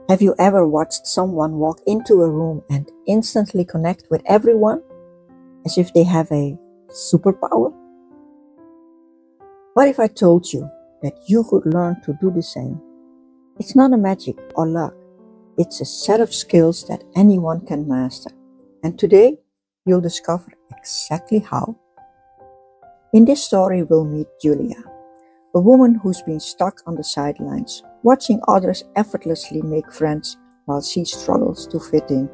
Have you ever watched someone walk into a room and instantly connect with everyone as if they have a superpower? What if I told you that you could learn to do the same? It's not a magic or luck. It's a set of skills that anyone can master. And today, you'll discover exactly how. In this story, we'll meet Julia, a woman who's been stuck on the sidelines, watching others effortlessly make friends while she struggles to fit in.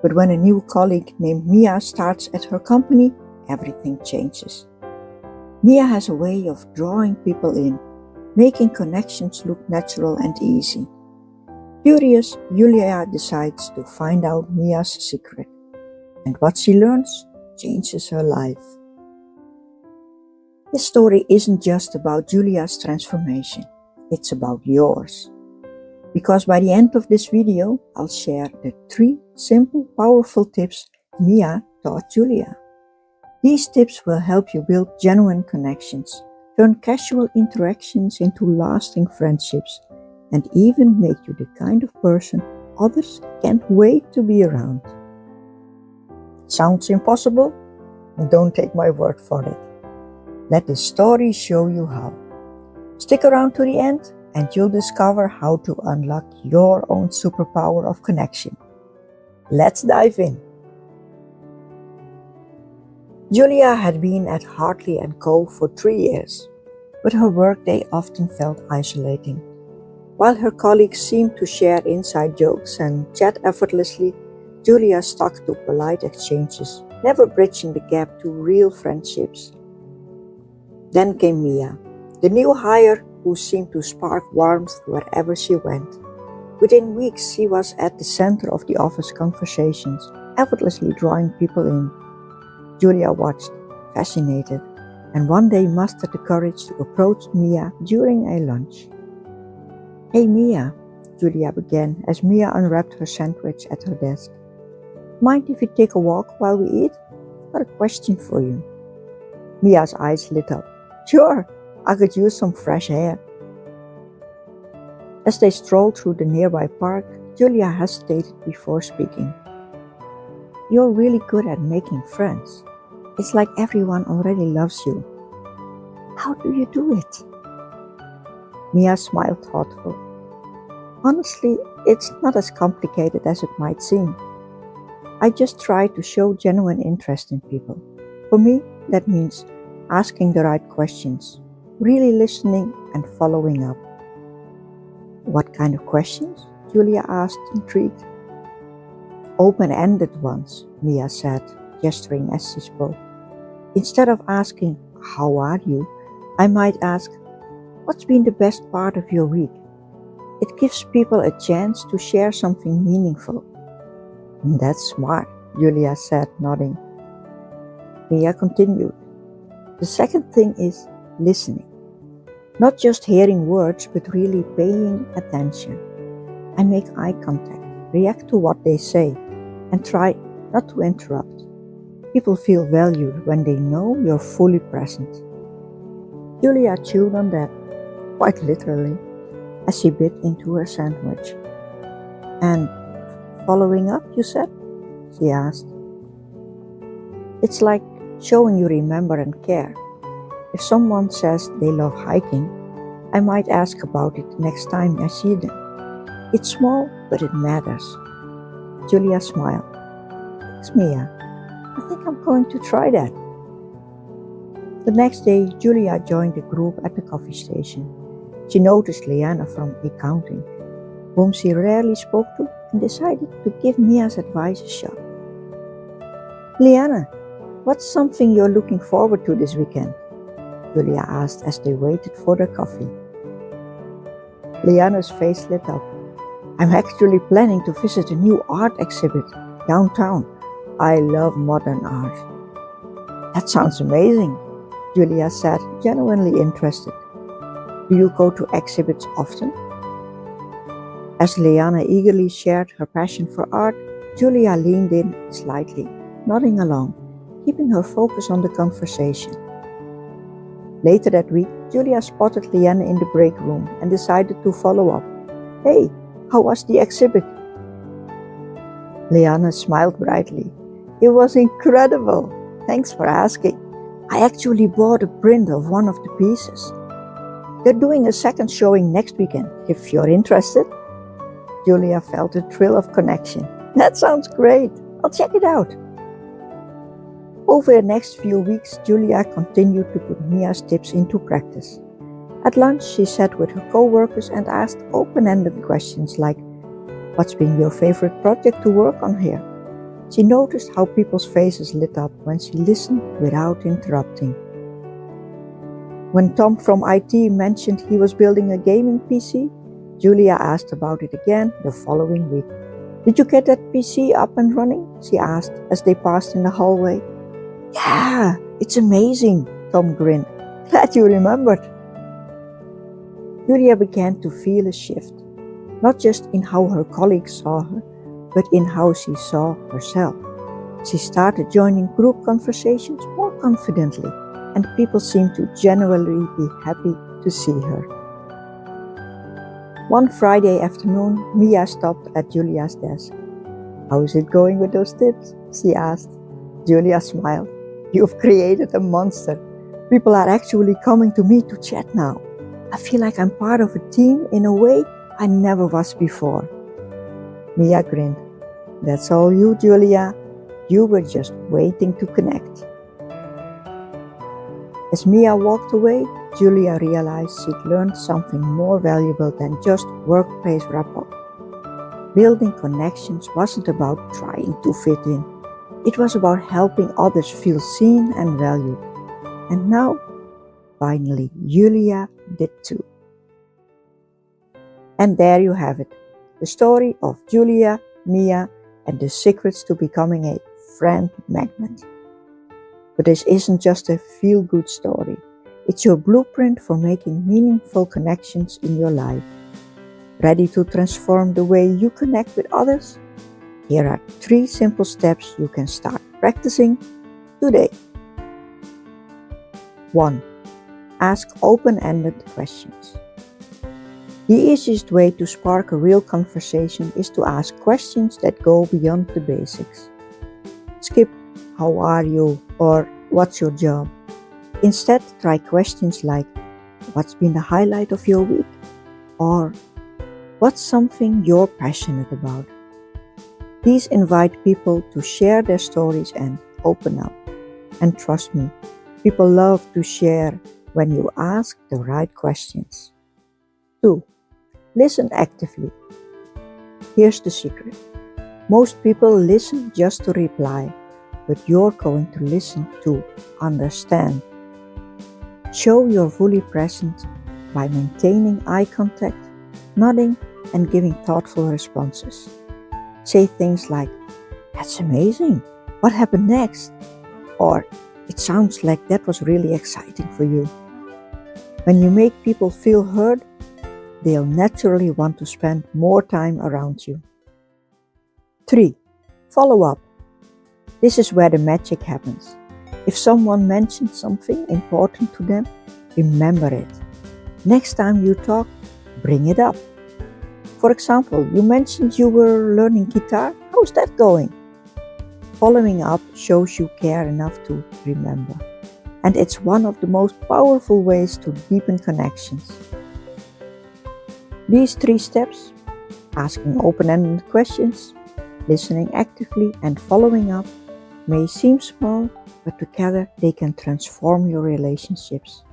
But when a new colleague named Mia starts at her company, everything changes. Mia has a way of drawing people in, making connections look natural and easy. Curious, Julia decides to find out Mia's secret, and what she learns changes her life. This story isn't just about Julia's transformation, it's about yours. Because by the end of this video, I'll share the 3 simple, powerful tips Mia taught Julia. These tips will help you build genuine connections, turn casual interactions into lasting friendships, and even make you the kind of person others can't wait to be around. Sounds impossible? Don't take my word for it. Let the story show you how. Stick around to the end and you'll discover how to unlock your own superpower of connection. Let's dive in. Julia had been at Hartley & Co. for 3 years, but her workday often felt isolating. While her colleagues seemed to share inside jokes and chat effortlessly, Julia stuck to polite exchanges, never bridging the gap to real friendships. Then came Mia, the new hire who seemed to spark warmth wherever she went. Within weeks, she was at the center of the office conversations, effortlessly drawing people in. Julia watched, fascinated, and one day mustered the courage to approach Mia during a lunch. "Hey Mia," Julia began as Mia unwrapped her sandwich at her desk. "Mind if we take a walk while we eat? I've got a question for you." Mia's eyes lit up. "Sure, I could use some fresh air." As they strolled through the nearby park, Julia hesitated before speaking. "You're really good at making friends. It's like everyone already loves you. How do you do it?" Mia smiled thoughtful. "Honestly, it's not as complicated as it might seem. I just try to show genuine interest in people. For me, that means asking the right questions, really listening and following up." "What kind of questions?" Julia asked, intrigued. "Open-ended ones," Mia said, gesturing as she spoke. "Instead of asking, 'How are you?' I might ask, 'What's been the best part of your week?' It gives people a chance to share something meaningful." "That's smart," Julia said, nodding. Mia continued. "The second thing is listening. Not just hearing words, but really paying attention. I make eye contact, react to what they say, and try not to interrupt. People feel valued when they know you're fully present." Julia chewed on that, quite literally, as she bit into her sandwich. "And following up, you said?" she asked. "It's like showing you remember and care. If someone says they love hiking, I might ask about it next time I see them. It's small, but it matters." Julia smiled. "Thanks, Mia. I think I'm going to try that." The next day, Julia joined the group at the coffee station. She noticed Liana from accounting, whom she rarely spoke to, and decided to give Mia's advice a shot. "Liana, what's something you're looking forward to this weekend?" Julia asked as they waited for their coffee. Liana's face lit up. "I'm actually planning to visit a new art exhibit downtown. I love modern art." "That sounds amazing," Julia said, genuinely interested. "Do you go to exhibits often?" As Liana eagerly shared her passion for art, Julia leaned in slightly, nodding along, keeping her focus on the conversation. Later that week, Julia spotted Liana in the break room and decided to follow up. "Hey, How was the exhibit? Liana smiled brightly. It was incredible. Thanks for asking. I actually bought a print of one of the pieces. They're doing a second showing next weekend, if you're interested. Julia felt a thrill of connection. That sounds great. I'll check it out. Over the next few weeks, Julia continued to put Mia's tips into practice. At lunch, she sat with her co-workers and asked open-ended questions like, "What's been your favorite project to work on here?" She noticed how people's faces lit up when she listened without interrupting. When Tom from IT mentioned he was building a gaming PC, Julia asked about it again the following week. "Did you get that PC up and running?" she asked as they passed in the hallway. "Yeah, it's amazing," Tom grinned. "Glad you remembered." Julia began to feel a shift, not just in how her colleagues saw her, but in how she saw herself. She started joining group conversations more confidently, and people seemed to genuinely be happy to see her. One Friday afternoon, Mia stopped at Julia's desk. "How's it going with those tips?" she asked. Julia smiled. "You've created a monster. People are actually coming to me to chat now. I feel like I'm part of a team in a way I never was before." Mia grinned. "That's all you, Julia. You were just waiting to connect." As Mia walked away, Julia realized she'd learned something more valuable than just workplace rapport. Building connections wasn't about trying to fit in. It was about helping others feel seen and valued. And now, finally, Julia did too. And there you have it, the story of Julia, Mia, and the secrets to becoming a friend magnet. But this isn't just a feel-good story. It's your blueprint for making meaningful connections in your life. Ready to transform the way you connect with others? Here are 3 simple steps you can start practicing today. 1. Ask open-ended questions. The easiest way to spark a real conversation is to ask questions that go beyond the basics. Skip "How are you?" or "What's your job?" Instead, try questions like "What's been the highlight of your week?" or "What's something you're passionate about?" These invite people to share their stories and open up. And trust me, people love to share when you ask the right questions. 2. Listen actively. Here's the secret. Most people listen just to reply, but you're going to listen to understand. Show you're fully present by maintaining eye contact, nodding, and giving thoughtful responses. Say things like, "That's amazing. What happened next?" Or, "It sounds like that was really exciting for you." When you make people feel heard, they'll naturally want to spend more time around you. 3. Follow up. This is where the magic happens. If someone mentions something important to them, remember it. Next time you talk, bring it up. For example, you mentioned you were learning guitar. How's that going? Following up shows you care enough to remember. And it's one of the most powerful ways to deepen connections. These 3 steps, asking open-ended questions, listening actively, and following up, may seem small, but together they can transform your relationships.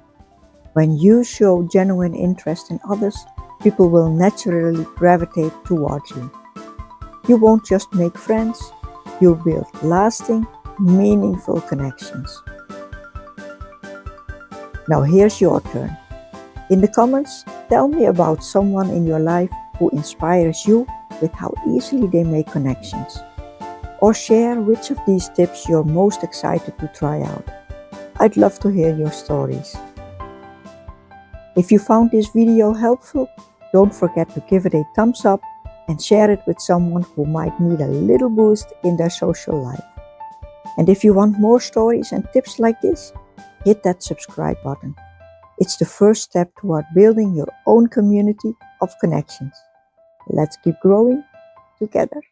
When you show genuine interest in others, people will naturally gravitate towards you. You won't just make friends, you'll build lasting, meaningful connections. Now here's your turn. In the comments, tell me about someone in your life who inspires you with how easily they make connections. Or share which of these tips you're most excited to try out. I'd love to hear your stories. If you found this video helpful, don't forget to give it a thumbs up and share it with someone who might need a little boost in their social life. And if you want more stories and tips like this, hit that subscribe button. It's the first step toward building your own community of connections. Let's keep growing together.